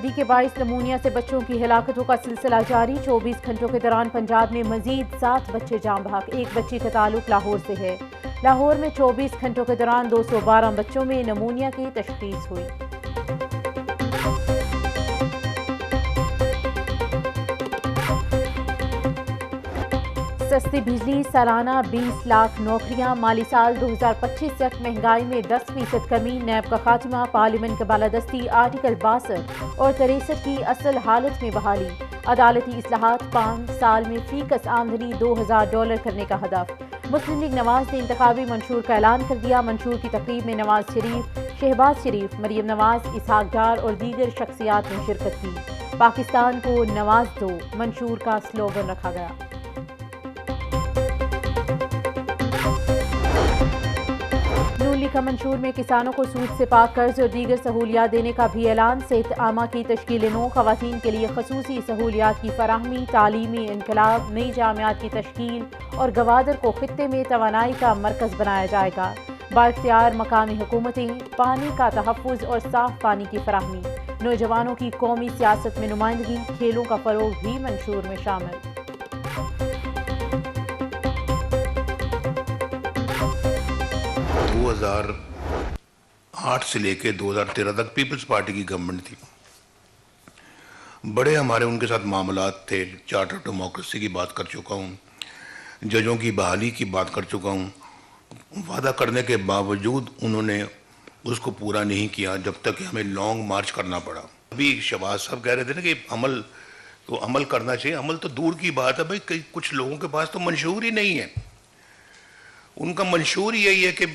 سردی کے باعث نمونیا سے بچوں کی ہلاکتوں کا سلسلہ جاری 24 گھنٹوں کے دوران پنجاب میں مزید 7 بچے جاں بحق ایک بچی کا تعلق لاہور سے ہے لاہور میں 24 گھنٹوں کے دوران 212 بچوں میں نمونیا کی تشخیص ہوئی سستی بجلی سالانہ 20 لاکھ نوکریاں مالی سال 2025 تک مہنگائی میں 10% کمی نیب کا خاتمہ پارلیمنٹ کے بالادستی آرٹیکل 62 اور 63 کی اصل حالت میں بحالی عدالتی اصلاحات 5 سال میں فی کس آمدنی $2000 کرنے کا ہدف مسلم لیگ نواز نے انتخابی منشور کا اعلان کر دیا منشور کی تقریب میں نواز شریف شہباز شریف مریم نواز اسحاق ڈار اور دیگر شخصیات نے شرکت کی پاکستان کو نواز دو منشور کا سلوگن رکھا گیا نون لیگ کا منشور میں کسانوں کو سود سے پاک قرض اور دیگر سہولیات دینے کا بھی اعلان صحت عامہ کی تشکیل نو خواتین کے لیے خصوصی سہولیات کی فراہمی تعلیمی انقلاب نئی جامعات کی تشکیل اور گوادر کو خطے میں توانائی کا مرکز بنایا جائے گا بااختیار مقامی حکومتیں پانی کا تحفظ اور صاف پانی کی فراہمی نوجوانوں کی قومی سیاست میں نمائندگی کھیلوں کا فروغ بھی منشور میں شامل 2008 سے لے کے 2013 تک پیپلز پارٹی کی گورنمنٹ تھی بڑے ہمارے ان کے ساتھ معاملات تھے چارٹر ڈیموکریسی کی بات کر چکا ہوں ججوں کی بحالی کی بات کر چکا ہوں وعدہ کرنے کے باوجود انہوں نے اس کو پورا نہیں کیا جب تک کہ ہمیں لانگ مارچ کرنا پڑا ابھی شہباز صاحب کہہ رہے تھے نا کہ عمل کرنا چاہیے عمل تو دور کی بات ہے بھائی کچھ لوگوں کے پاس تو منشور ہی نہیں ہے ان کا منشور یہی ہے کہ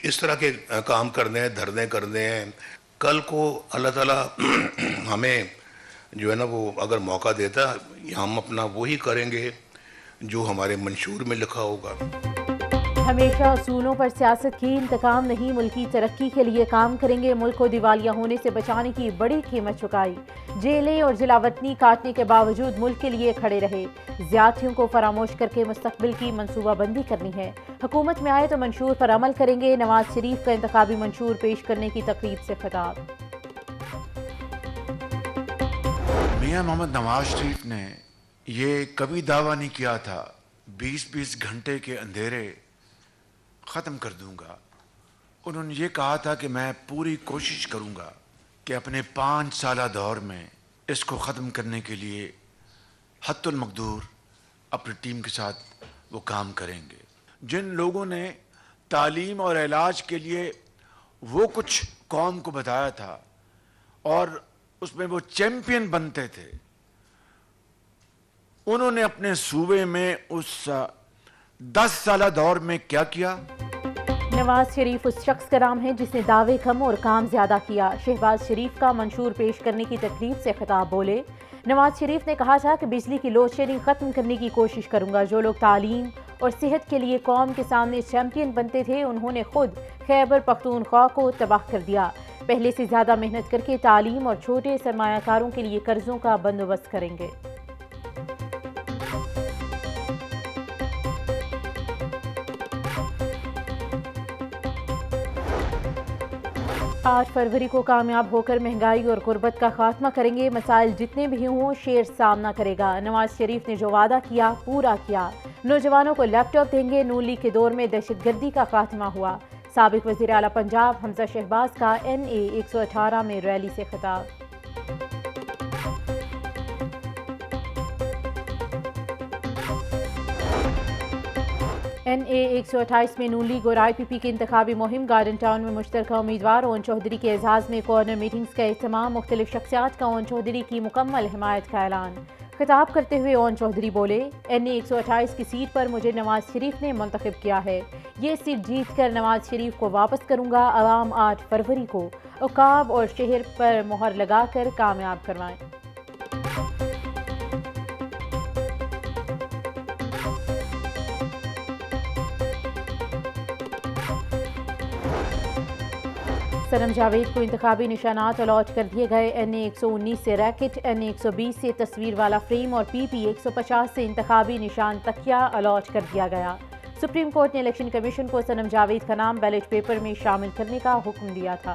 اس طرح کے کام کرنے ہیں دھرنے کرنے ہیں کل کو اللہ تعالیٰ ہمیں جو ہے نا وہ اگر موقع دیتا ہم اپنا وہی کریں گے جو ہمارے منشور میں لکھا ہوگا ہمیشہ اصولوں پر سیاست کی انتقام نہیں ملکی ترقی کے لیے کام کریں گے ملک کو دیوالیہ ہونے سے بچانے کی بڑی قیمت چکائی جیلیں اور جلاوطنی کاٹنے کے باوجود ملک کے لیے کھڑے رہے زیادتیوں کو فراموش کر کے مستقبل کی منصوبہ بندی کرنی ہے حکومت میں آئے تو منشور پر عمل کریں گے نواز شریف کا انتخابی منشور پیش کرنے کی تقریب سے خطاب میاں محمد نواز شریف نے یہ کبھی دعویٰ نہیں کیا تھا 20 گھنٹے کے اندھیرے ختم کر دوں گا انہوں نے یہ کہا تھا کہ میں پوری کوشش کروں گا کہ اپنے 5 سالہ دور میں اس کو ختم کرنے کے لیے حد المقدور اپنی ٹیم کے ساتھ وہ کام کریں گے جن لوگوں نے تعلیم اور علاج کے لیے وہ کچھ قوم کو بتایا تھا اور اس میں وہ چیمپئن بنتے تھے انہوں نے اپنے صوبے میں اس 10 سالہ دور میں کیا کیا نواز شریف اس شخص کا نام ہے جس نے دعوے کم اور کام زیادہ کیا شہباز شریف کا منشور پیش کرنے کی تقریب سے خطاب بولے نواز شریف نے کہا تھا کہ بجلی کی لوڈ شیڈنگ ختم کرنے کی کوشش کروں گا جو لوگ تعلیم اور صحت کے لیے قوم کے سامنے چیمپئن بنتے تھے انہوں نے خود خیبر پختونخوا کو تباہ کر دیا پہلے سے زیادہ محنت کر کے تعلیم اور چھوٹے سرمایہ کاروں کے لیے قرضوں کا بندوبست کریں گے 8 فروری کو کامیاب ہو کر مہنگائی اور غربت کا خاتمہ کریں گے مسائل جتنے بھی ہوں شیر سامنا کرے گا نواز شریف نے جو وعدہ کیا پورا کیا نوجوانوں کو لیپ ٹاپ دیں گے نون لیگ کے دور میں دہشت گردی کا خاتمہ ہوا سابق وزیر اعلیٰ پنجاب حمزہ شہباز کا NA 118 میں ریلی سے خطاب NA 128 میں نون لیگ اور IPP کی انتخابی مہم گارڈن ٹاؤن میں مشترکہ امیدوار اون چودھری کے اعزاز میں کارنر میٹنگز کا اہتمام مختلف شخصیات کا اون چودھری کی مکمل حمایت کا اعلان خطاب کرتے ہوئے اون چودھری بولے NA 128 کی سیٹ پر مجھے نواز شریف نے منتخب کیا ہے یہ سیٹ جیت کر نواز شریف کو واپس کروں گا عوام 8 فروری کو عقاب اور شہر پر مہر لگا کر کامیاب کروائیں صنم جاوید کو انتخابی نشانات الاٹ کر دیے گئے NA 119 سے ریکٹ NA 120 سے تصویر والا فریم اور PP 150 سے انتخابی نشان تکیہ الاٹ کر دیا گیا سپریم کورٹ نے الیکشن کمیشن کو صنم جاوید کا نام بیلٹ پیپر میں شامل کرنے کا حکم دیا تھا